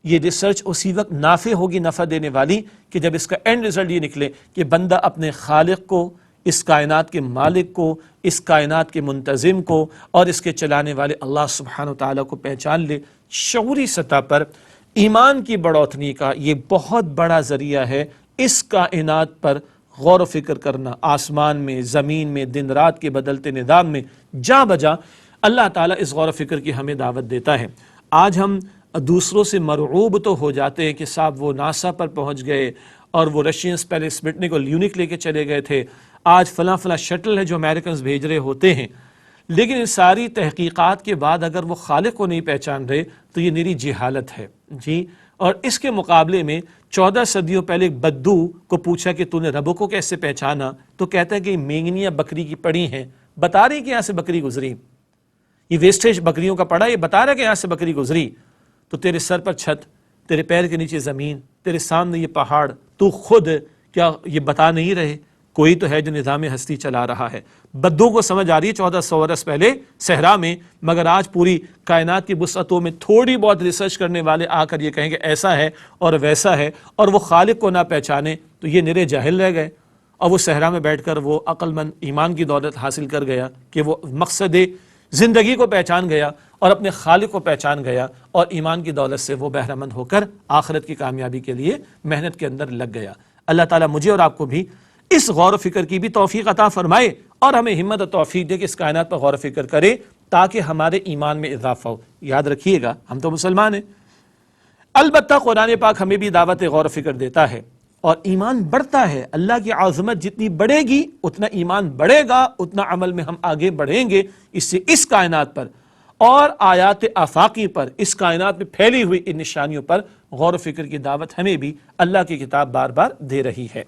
یہ ریسرچ اسی وقت نافع ہوگی، نفع دینے والی، کہ جب اس کا اینڈ ریزلٹ یہ نکلے کہ بندہ اپنے خالق کو، اس کائنات کے مالک کو، اس کائنات کے منتظم کو اور اس کے چلانے والے اللہ سبحانہ وتعالیٰ کو پہچان لے۔ شعوری سطح پر ایمان کی بڑھوتری کا یہ بہت بڑا ذریعہ ہے، اس کائنات پر غور و فکر کرنا، آسمان میں، زمین میں، دن رات کے بدلتے نظام میں جا بجا اللہ تعالیٰ اس غور و فکر کی ہمیں دعوت دیتا ہے۔ آج ہم دوسروں سے مرعوب تو ہو جاتے ہیں کہ صاحب وہ ناسا پر پہنچ گئے اور وہ رشینز پہلے اسپٹنک اور لیونک لے کے چلے گئے تھے، آج فلاں شٹل ہے جو امریکنز بھیج رہے ہوتے ہیں، لیکن ان ساری تحقیقات کے بعد اگر وہ خالق کو نہیں پہچان رہے تو یہ نری جہالت ہے جی۔ اور اس کے مقابلے میں 14 صدیوں پہلے ایک بدو کو پوچھا کہ تو نے رب کو کیسے پہچانا، تو کہتا ہے کہ مینگنیاں بکری کی پڑی ہیں، بتا رہی کہ یہاں سے بکری گزری، یہ ویسٹیج بکریوں کا پڑا، یہ بتا رہا کہ یہاں سے بکری گزری، تو تیرے سر پر چھت، تیرے پیر کے نیچے زمین، تیرے سامنے یہ پہاڑ، تو خود کیا یہ بتا نہیں رہے؟ کوئی تو ہے جو نظام ہستی چلا رہا ہے۔ بدو کو سمجھ آ رہی ہے 1400 برس پہلے صحرا میں، مگر آج پوری کائنات کی وسعتوں میں تھوڑی بہت ریسرچ کرنے والے آ کر یہ کہیں کہ ایسا ہے اور ویسا ہے، اور وہ خالق کو نہ پہچانے تو یہ نرے جاہل رہ گئے۔ اور وہ صحرا میں بیٹھ کر وہ عقل مند ایمان کی دولت حاصل کر گیا کہ وہ مقصد زندگی کو پہچان گیا اور اپنے خالق کو پہچان گیا، اور ایمان کی دولت سے وہ بہرہ مند ہو کر آخرت کی کامیابی کے لیے محنت کے اندر لگ گیا۔ اللہ تعالیٰ مجھے اور آپ کو بھی اس غور و فکر کی بھی توفیق عطا فرمائے اور ہمیں ہمت اور توفیق دے کہ اس کائنات پر غور و فکر کرے تاکہ ہمارے ایمان میں اضافہ ہو۔ یاد رکھیے گا ہم تو مسلمان ہیں، البتہ قرآن پاک ہمیں بھی دعوت غور و فکر دیتا ہے، اور ایمان بڑھتا ہے۔ اللہ کی عظمت جتنی بڑھے گی اتنا ایمان بڑھے گا، اتنا عمل میں ہم آگے بڑھیں گے۔ اس سے اس کائنات پر اور آیات آفاقی پر، اس کائنات میں پھیلی ہوئی ان نشانیوں پر غور و فکر کی دعوت ہمیں بھی اللہ کی کتاب بار بار دے رہی ہے۔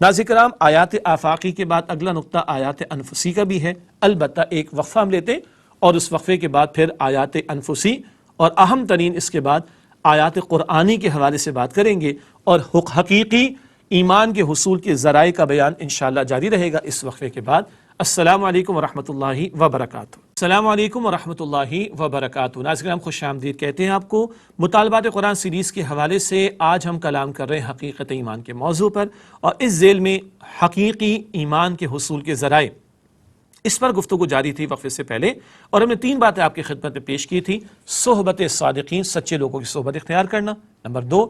ناظرین کرام، آیات آفاقی کے بعد اگلا نقطہ آیات انفسی کا بھی ہے، البتہ ایک وقفہ ہم لیتے ہیں اور اس وقفے کے بعد پھر آیات انفسی اور اہم ترین اس کے بعد آیات قرآنی کے حوالے سے بات کریں گے، اور حقیقی ایمان کے حصول کے ذرائع کا بیان انشاءاللہ جاری رہے گا اس وقفے کے بعد۔ السلام علیکم ورحمۃ اللہ وبرکاتہ۔ السلام علیکم ورحمۃ اللہ وبرکاتہ۔ ناظرین کرام خوش آمدید کہتے ہیں آپ کو۔ مطالبات قرآن سیریز کے حوالے سے آج ہم کلام کر رہے ہیں حقیقت ایمان کے موضوع پر، اور اس ذیل میں حقیقی ایمان کے حصول کے ذرائع، اس پر گفتگو جاری تھی وقفے سے پہلے، اور ہم نے 3 باتیں آپ کی خدمت میں پیش کی تھی۔ صحبت صادقین، سچے لوگوں کی صحبت اختیار کرنا۔ نمبر 2،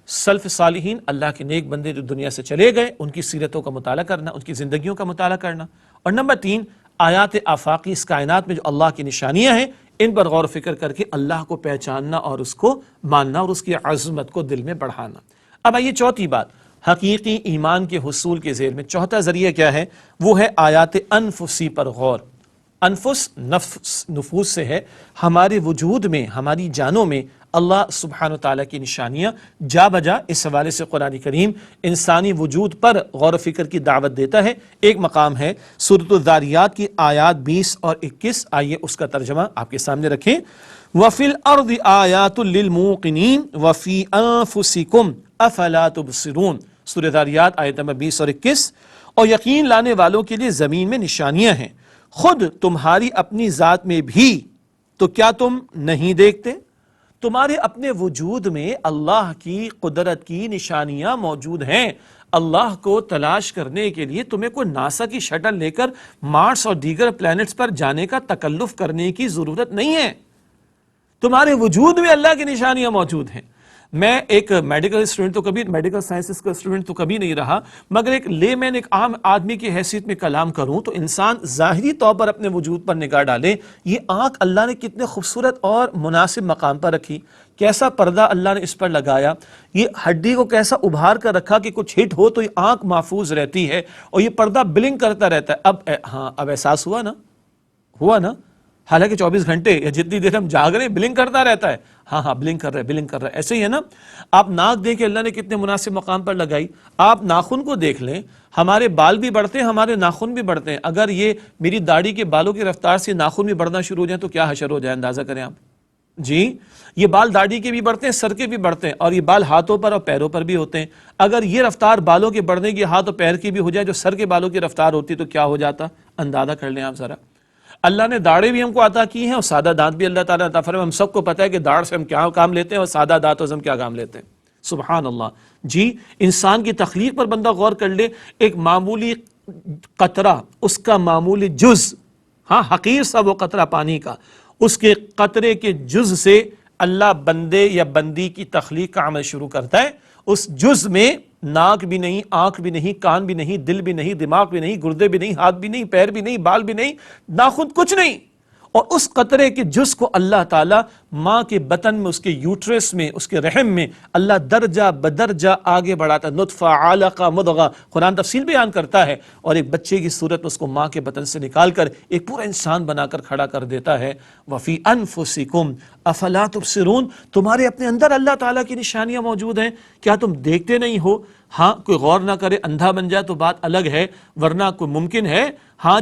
سلف صالحین، اللہ کے نیک بندے جو دنیا سے چلے گئے، ان کی سیرتوں کا مطالعہ کرنا، ان کی زندگیوں کا مطالعہ کرنا۔ اور نمبر 3، آیات آفاقی، اس کائنات میں جو اللہ کی نشانیاں ہیں، ان پر غور و فکر کر کے اللہ کو پہچاننا اور اس کو ماننا اور اس کی عظمت کو دل میں بڑھانا۔ اب آئیے چوتھی بات، حقیقی ایمان کے حصول کے ذیل میں چوتھا ذریعہ کیا ہے؟ وہ ہے آیات انفسی پر غور۔ انفس نفوس سے ہے، ہمارے وجود میں، ہماری جانوں میں اللہ سبحانہ وتعالیٰ کی نشانیاں جا بجا۔ اس حوالے سے قرآن کریم انسانی وجود پر غور و فکر کی دعوت دیتا ہے۔ ایک مقام ہے سورۃ الذاریات کی آیات 20 اور 21، آئیے اس کا ترجمہ آپ کے سامنے رکھیں۔ وَفِي الْأَرْضِ آيَاتٌ لِّلْمُوقِنِينَ وَفِي أَنفُسِكُمْ أَفَلَا تُبْصِرُونَ، سورۃ الذاریات آیت نمبر 20 اور 21۔ اور یقین لانے والوں کے لیے زمین میں نشانیاں ہیں، خود تمہاری اپنی ذات میں بھی، تو کیا تم نہیں دیکھتے؟ تمہارے اپنے وجود میں اللہ کی قدرت کی نشانیاں موجود ہیں۔ اللہ کو تلاش کرنے کے لیے تمہیں کوئی ناسا کی شٹل لے کر مارس اور دیگر پلانٹس پر جانے کا تکلف کرنے کی ضرورت نہیں ہے۔ تمہارے وجود میں اللہ کی نشانیاں موجود ہیں۔ میں ایک میڈیکل اسٹوڈنٹ تو کبھی، میڈیکل سائنسز کا اسٹوڈنٹ تو کبھی نہیں رہا، مگر ایک لے مین، ایک عام آدمی کی حیثیت میں کلام کروں تو انسان ظاہری طور پر اپنے وجود پر نگاہ ڈالے، یہ آنکھ اللہ نے کتنے خوبصورت اور مناسب مقام پر رکھی، کیسا پردہ اللہ نے اس پر لگایا، یہ ہڈی کو کیسا ابھار کر رکھا کہ کچھ ہٹ ہو تو یہ آنکھ محفوظ رہتی ہے، اور یہ پردہ بلنک کرتا رہتا ہے۔ اب احساس ہوا نا، حالانکہ 24 گھنٹے یا جتنی دیر ہم جاگ رہے ہیں بلنک کرتا رہتا ہے۔ ہاں بلنک کر رہا ہے، ایسے ہی ہے نا۔ آپ ناک دیکھیں، اللہ نے کتنے مناسب مقام پر لگائی۔ آپ ناخن کو دیکھ لیں، ہمارے بال بھی بڑھتے ہیں، ہمارے ناخن بھی بڑھتے ہیں۔ اگر یہ میری داڑھی کے بالوں کی رفتار سے ناخن بھی بڑھنا شروع ہو جائیں تو کیا حشر ہو جائے، اندازہ کریں آپ۔ جی، یہ بال داڑھی کے بھی بڑھتے ہیں، سر کے بھی بڑھتے ہیں، اور یہ بال ہاتھوں پر اور پیروں پر بھی ہوتے ہیں۔ اگر یہ رفتار بالوں کے بڑھنے کی ہاتھ اور پیر کی بھی ہو جائے جو سر کے بالوں کی رفتار ہوتی تو کیا ہو جاتا، اندازہ کر لیں آپ ذرا۔ اللہ نے داڑھیں بھی ہم کو عطا کی ہیں اور سادہ دانت بھی اللہ تعالیٰ عطا فرمائے۔ ہم سب کو پتہ ہے کہ داڑھ سے ہم کیا کام لیتے ہیں اور سادہ دانتوں سے ہم کیا کام لیتے ہیں۔ سبحان اللہ۔ جی، انسان کی تخلیق پر بندہ غور کر لے، ایک معمولی قطرہ، اس کا معمولی جز، حقیر سا وہ قطرہ پانی کا، اس کے قطرے کے جز سے اللہ بندے یا بندی کی تخلیق کا عمل شروع کرتا ہے۔ اس جز میں ناک بھی نہیں، آنکھ بھی نہیں، کان بھی نہیں، دل بھی نہیں، دماغ بھی نہیں، گردے بھی نہیں، ہاتھ بھی نہیں، پیر بھی نہیں، بال بھی نہیں، ناخن، کچھ نہیں۔ اور اس قطرے کے جز کو اللہ تعالیٰ ماں کے بطن میں، اس کے یوٹرس میں، اس کے رحم میں اللہ درجہ بدرجہ آگے بڑھاتا ہے۔ نطفہ، علقہ، مضغہ، قرآن تفصیل بیان کرتا ہے، اور ایک بچے کی صورت میں اس کو ماں کے بطن سے نکال کر ایک پورا انسان بنا کر کھڑا کر دیتا ہے۔ وَفِي أَنفُسِكُمْ أَفَلَا تُبْصِرُونَ، تمہارے اپنے اندر اللہ تعالیٰ کی نشانیاں موجود ہیں، کیا تم دیکھتے نہیں ہو؟ کوئی غور نہ کرے، اندھا بن جائے تو بات الگ ہے، ورنہ کوئی ممکن ہے؟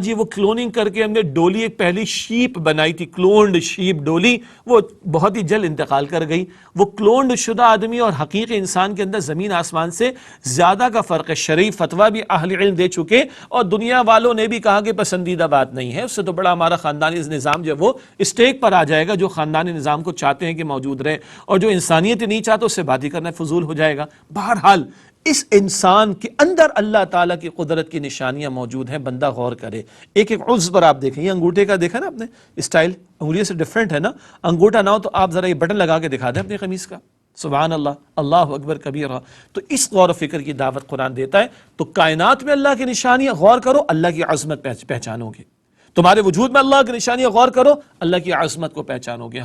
جی، وہ کلوننگ کر کے ہم نے ڈولی، ایک پہلی شیپ بنائی تھی، کلونڈ شیپ ڈولی، وہ بہت ہی جلد انتقال کر گئی۔ وہ کلونڈ شدہ آدمی اور حقیقی انسان کے اندر زمین آسمان سے زیادہ کا فرق ہے۔ شرعی فتویٰ بھی اہل علم دے چکے، اور دنیا والوں نے بھی کہا کہ پسندیدہ بات نہیں ہے، اس سے تو بڑا ہمارا خاندانی نظام جو ہے وہ اسٹیک پر آ جائے گا۔ جو خاندانی نظام کو چاہتے ہیں کہ موجود رہے، اور جو انسانیت نہیں چاہتا اس سے بات ہی کرنا فضول ہو جائے گا۔ بہرحال اس انسان کے اندر اللہ تعالیٰ کی قدرت کی نشانیاں موجود ہیں، بندہ غور کرے۔ ایک عضو پر آپ دیکھیں، یہ انگوٹھے کا دیکھا نا آپ نے اسٹائل، انگلیوں سے ڈیفرنٹ ہے نا۔ انگوٹھا نہ ہو تو آپ ذرا یہ بٹن لگا کے دکھا دیں اپنی قمیص کا۔ سبحان اللہ، اللہ اکبر کبیرہ۔ تو اس غور و فکر کی دعوت قرآن دیتا ہے۔ تو کائنات میں اللہ کی نشانیاں، غور کرو، اللہ کی عظمت پہچانو گے۔ تمہارے وجود میں اللہ کی نشانیاں، غور کرو، اللہ کی عظمت کو پہچانو گے۔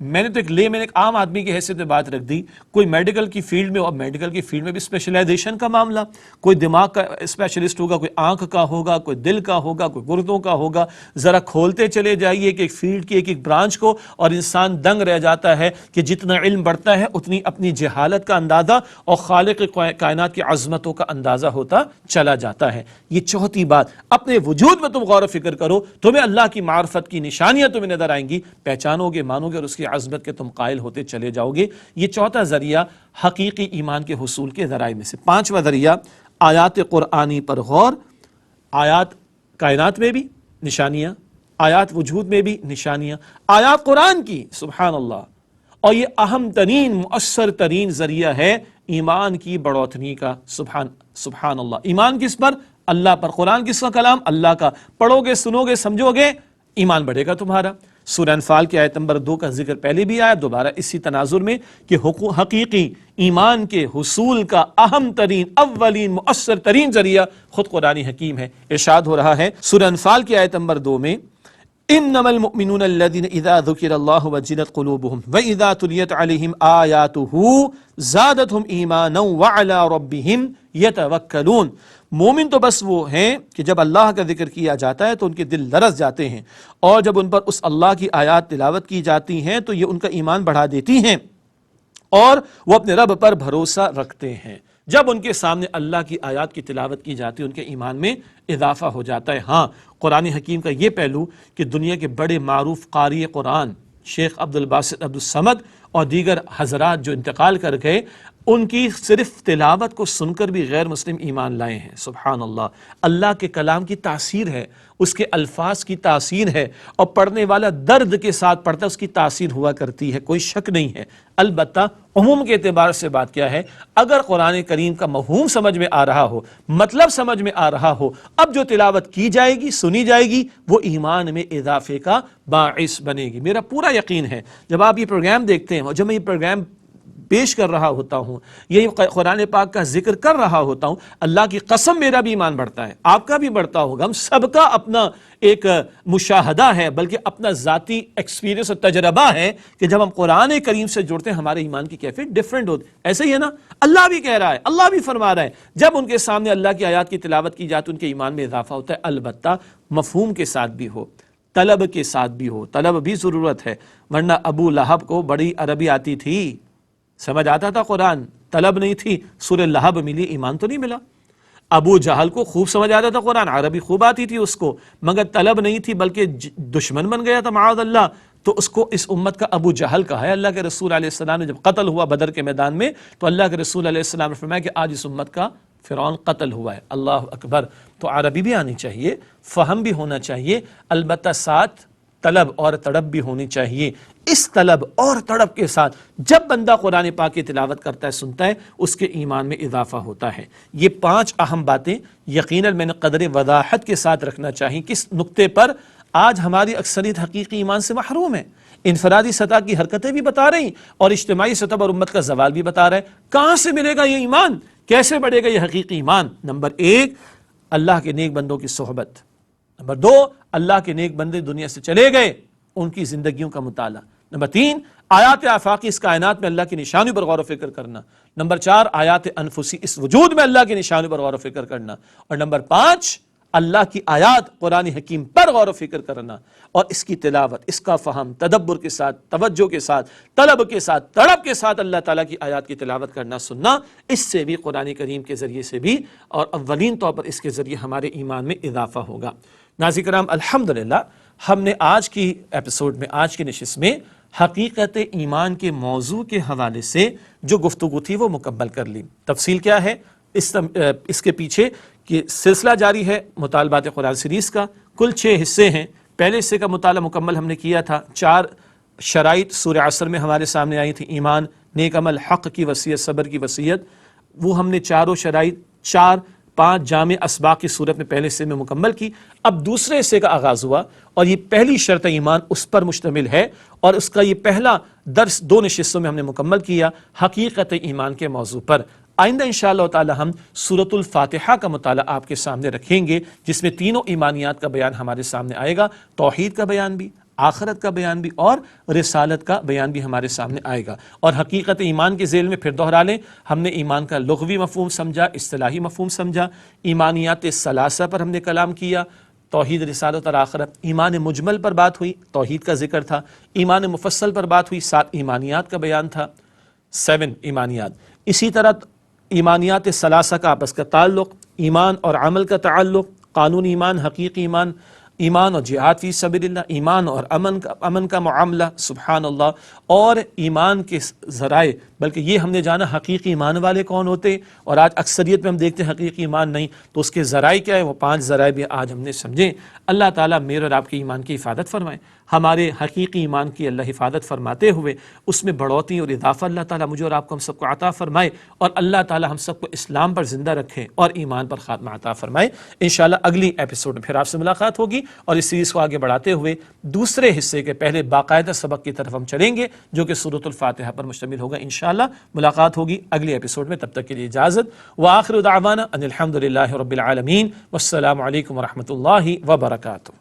میں نے تو میں نے ایک عام آدمی کی حیثیت میں بات رکھ دی۔ کوئی میڈیکل کی فیلڈ میں، اور میڈیکل کی فیلڈ میں بھی اسپیشلائزیشن کا معاملہ، کوئی دماغ کا اسپیشلسٹ ہوگا، کوئی آنکھ کا ہوگا، کوئی دل کا ہوگا، کوئی گردوں کا ہوگا۔ ذرا کھولتے چلے جائیے کہ ایک فیلڈ کی ایک برانچ کو، اور انسان دنگ رہ جاتا ہے کہ جتنا علم بڑھتا ہے اتنی اپنی جہالت کا اندازہ اور خالق کائنات کی عظمتوں کا اندازہ ہوتا چلا جاتا ہے۔ یہ چوتھی بات، اپنے وجود میں تم غور و فکر کرو، تمہیں اللہ کی معرفت کی نشانیاں تمہیں نظر آئیں گی، پہچانو گے، مانو گے، اور اس کی عظمت کے تم قائل ہوتے چلے جاؤ گے۔ یہ چوتھا ذریعہ حقیقی ایمان کے حصول کے ذرائع میں سے۔ پانچواں ذریعہ آیات قرآنی پر غور۔ آیات کائنات میں بھی نشانیاں، آیات وجود میں بھی نشانیاں، آیات قرآن کی، سبحان اللہ، اور یہ اہم ترین مؤثر ترین ذریعہ ہے ایمان کی بڑھوتری کا، سبحان اللہ۔ ایمان کس پر؟ اللہ پر۔ قرآن کس کا کلام؟ اللہ کا۔ پڑھو گے، سنو گے، سمجھو گے، ایمان بڑھے گا تمہارا۔ سورہ انفال کی آیت نمبر 2 کا ذکر پہلے بھی آیا، دوبارہ اسی تناظر میں، کہ حقیقی ایمان کے حصول کا اہم ترین، اولین، مؤثر ترین ذریعہ خود قرآن حکیم ہے۔ ارشاد ہو رہا ہے سورہ انفال کی آیت نمبر 2 میں، انما المؤمنون الذين اذا ذكر الله وجلت قلوبهم واذا تليت عليهم آياته زادتهم ایمانا وعلى ربهم يتوکلون۔ مومن تو بس وہ ہیں کہ جب اللہ کا ذکر کیا جاتا ہے تو ان کے دل لرز جاتے ہیں، اور جب ان پر اس اللہ کی آیات تلاوت کی جاتی ہیں تو یہ ان کا ایمان بڑھا دیتی ہیں، اور وہ اپنے رب پر بھروسہ رکھتے ہیں۔ جب ان کے سامنے اللہ کی آیات کی تلاوت کی جاتی ہے ان کے ایمان میں اضافہ ہو جاتا ہے۔ ہاں، قرآن حکیم کا یہ پہلو کہ دنیا کے بڑے معروف قاری قرآن شیخ عبدالباسط عبدالصمد اور دیگر حضرات جو انتقال کر گئے، ان کی صرف تلاوت کو سن کر بھی غیر مسلم ایمان لائے ہیں۔ سبحان اللہ۔ اللہ کے کلام کی تاثیر ہے، اس کے الفاظ کی تاثیر ہے، اور پڑھنے والا درد کے ساتھ پڑھتا ہے، اس کی تاثیر ہوا کرتی ہے، کوئی شک نہیں ہے۔ البتہ عموم کے اعتبار سے بات کیا ہے، اگر قرآن کریم کا مفہوم سمجھ میں آ رہا ہو، مطلب سمجھ میں آ رہا ہو، اب جو تلاوت کی جائے گی، سنی جائے گی، وہ ایمان میں اضافے کا باعث بنے گی۔ میرا پورا یقین ہے جب آپ یہ پروگرام دیکھتے ہیں، اور جب میں یہ پروگرام پیش کر رہا ہوتا ہوں، یہ قرآن پاک کا ذکر کر رہا ہوتا ہوں، اللہ کی قسم میرا بھی ایمان بڑھتا ہے، آپ کا بھی بڑھتا ہوگا، ہم سب کا اپنا ایک مشاہدہ ہے، بلکہ اپنا ذاتی ایکسپیرینس اور تجربہ ہے کہ جب ہم قرآن کریم سے جڑتے ہیں ہمارے ایمان کی کیفیت ڈیفرنٹ ہوتی ہے۔ ایسے ہی ہے نا، اللہ بھی کہہ رہا ہے، اللہ بھی فرما رہا ہے، جب ان کے سامنے اللہ کی آیات کی تلاوت کی جاتی ہے ان کے ایمان میں اضافہ ہوتا ہے، البتہ مفہوم کے ساتھ بھی ہو، طلب کے ساتھ بھی ہو، طلب بھی ضرورت ہے، ورنہ ابو لہب کو بڑی عربی آتی تھی، سمجھ آتا تھا قرآن، طلب نہیں تھی، سورہ لہب ملی، ایمان تو نہیں ملا۔ ابو جہل کو خوب سمجھ آتا تھا قرآن، عربی خوب آتی تھی اس کو، مگر طلب نہیں تھی، بلکہ دشمن بن گیا تھا معاذ اللہ، تو اس کو اس امت کا ابو جہل کہا ہے۔ اللہ کے رسول علیہ السلام نے جب قتل ہوا بدر کے میدان میں، تو اللہ کے رسول علیہ السلام نے فرمایا کہ آج اس امت کا فرعون قتل ہوا ہے۔ اللہ اکبر۔ تو عربی بھی آنی چاہیے، فہم بھی ہونا چاہیے، البتہ ساتھ طلب اور تڑپ بھی ہونی چاہیے۔ اس طلب اور تڑپ کے ساتھ جب بندہ قرآن پاک کی تلاوت کرتا ہے، سنتا ہے، اس کے ایمان میں اضافہ ہوتا ہے۔ یہ 5 اہم باتیں یقیناً میں نے قدر وضاحت کے ساتھ رکھنا چاہیے، کس نقطے پر آج ہماری اکثریت حقیقی ایمان سے محروم ہے۔ انفرادی سطح کی حرکتیں بھی بتا رہی اور اجتماعی سطح پر امت کا زوال بھی بتا رہا ہے۔ کہاں سے ملے گا یہ ایمان؟ کیسے بڑھے گا یہ حقیقی ایمان؟ نمبر 1، اللہ کے نیک بندوں کی صحبت۔ نمبر 2، اللہ کے نیک بندے دنیا سے چلے گئے، ان کی زندگیوں کا مطالعہ۔ نمبر 3، آیات آفاقی اس کائنات میں اللہ کی نشانیوں پر غور و فکر کرنا۔ نمبر 4، آیات انفسی اس وجود میں اللہ کی نشانیوں پر غور و فکر کرنا۔ اور نمبر 5، اللہ کی آیات قرآن حکیم پر غور و فکر کرنا، اور اس کی تلاوت، اس کا فہم، تدبر کے ساتھ، توجہ کے ساتھ، طلب کے ساتھ، تڑپ کے ساتھ اللہ تعالیٰ کی آیات کی تلاوت کرنا، سننا۔ اس سے بھی قرآن کریم کے ذریعے سے بھی، اور اولین طور پر اس کے ذریعے ہمارے ایمان میں اضافہ ہوگا۔ ناظرین کرام، الحمدللہ ہم نے آج کی ایپیسوڈ میں، آج کی نشست میں حقیقت ایمان کے موضوع کے حوالے سے جو گفتگو تھی وہ مکمل کر لی۔ تفصیل کیا ہے اس کے پیچھے کہ سلسلہ جاری ہے مطالبات قرآن سیریز کا، کل 6 حصے ہیں۔ پہلے حصے کا مطالعہ مکمل ہم نے کیا تھا، 4 شرائط سورہ عصر میں ہمارے سامنے آئی تھی، ایمان، نیک عمل، حق کی وصیت، صبر کی وصیت، وہ ہم نے چاروں شرائط 5 جامع اسباق کی صورت میں پہلے حصے میں مکمل کی۔ اب دوسرے حصے کا آغاز ہوا، اور یہ پہلی شرط ایمان اس پر مشتمل ہے، اور اس کا یہ پہلا درس 2 نشستوں میں ہم نے مکمل کیا، حقیقت ایمان کے موضوع پر۔ آئندہ انشاءاللہ تعالی ہم سورۃ الفاتحہ کا مطالعہ آپ کے سامنے رکھیں گے، جس میں تینوں ایمانیات کا بیان ہمارے سامنے آئے گا، توحید کا بیان بھی، آخرت کا بیان بھی، اور رسالت کا بیان بھی ہمارے سامنے آئے گا۔ اور حقیقت ایمان کے ذیل میں پھر دوہرا لیں، ہم نے ایمان کا لغوی مفہوم سمجھا، اصطلاحی مفہوم سمجھا، ایمانیات ثلاثہ پر ہم نے کلام کیا، توحید، رسالت اور آخرت۔ ایمان مجمل پر بات ہوئی، توحید کا ذکر تھا۔ ایمان مفصل پر بات ہوئی، 7 ایمانیات کا بیان تھا، 7 ایمانیات۔ اسی طرح ایمانیات ثلاثہ کا آپس کا تعلق، ایمان اور عمل کا تعلق، قانون ایمان، حقیقی ایمان، ایمان اور جہاد فی سبیل اللہ، ایمان اور امن کا معاملہ، سبحان اللہ، اور ایمان کے ذرائع، بلکہ یہ ہم نے جانا حقیقی ایمان والے کون ہوتے، اور آج اکثریت میں ہم دیکھتے ہیں حقیقی ایمان نہیں، تو اس کے ذرائع کیا ہے، وہ 5 ذرائع بھی آج ہم نے سمجھے۔ اللہ تعالیٰ میرے اور آپ کے ایمان کی حفاظت فرمائے، ہمارے حقیقی ایمان کی اللہ حفاظت فرماتے ہوئے اس میں بڑھوتری اور اضافہ اللہ تعالیٰ مجھے اور آپ کو ہم سب کو عطا فرمائے، اور اللہ تعالیٰ ہم سب کو اسلام پر زندہ رکھے اور ایمان پر خاتمہ عطا فرمائے۔ انشاءاللہ اگلی ایپیسوڈ میں پھر آپ سے ملاقات ہوگی، اور اس سیریز کو آگے بڑھاتے ہوئے دوسرے حصے کے پہلے باقاعدہ سبق کی طرف ہم چلیں گے، جو کہ سورۃ الفاتحہ پر مشتمل ہوگا۔ انشاءاللہ ملاقات ہوگی اگلی ایپیسوڈ میں، تب تک کے لیے اجازت، وآخر دعوانا ان الحمد للہ رب العالمین، والسلام علیکم ورحمۃ اللہ وبرکاتہ۔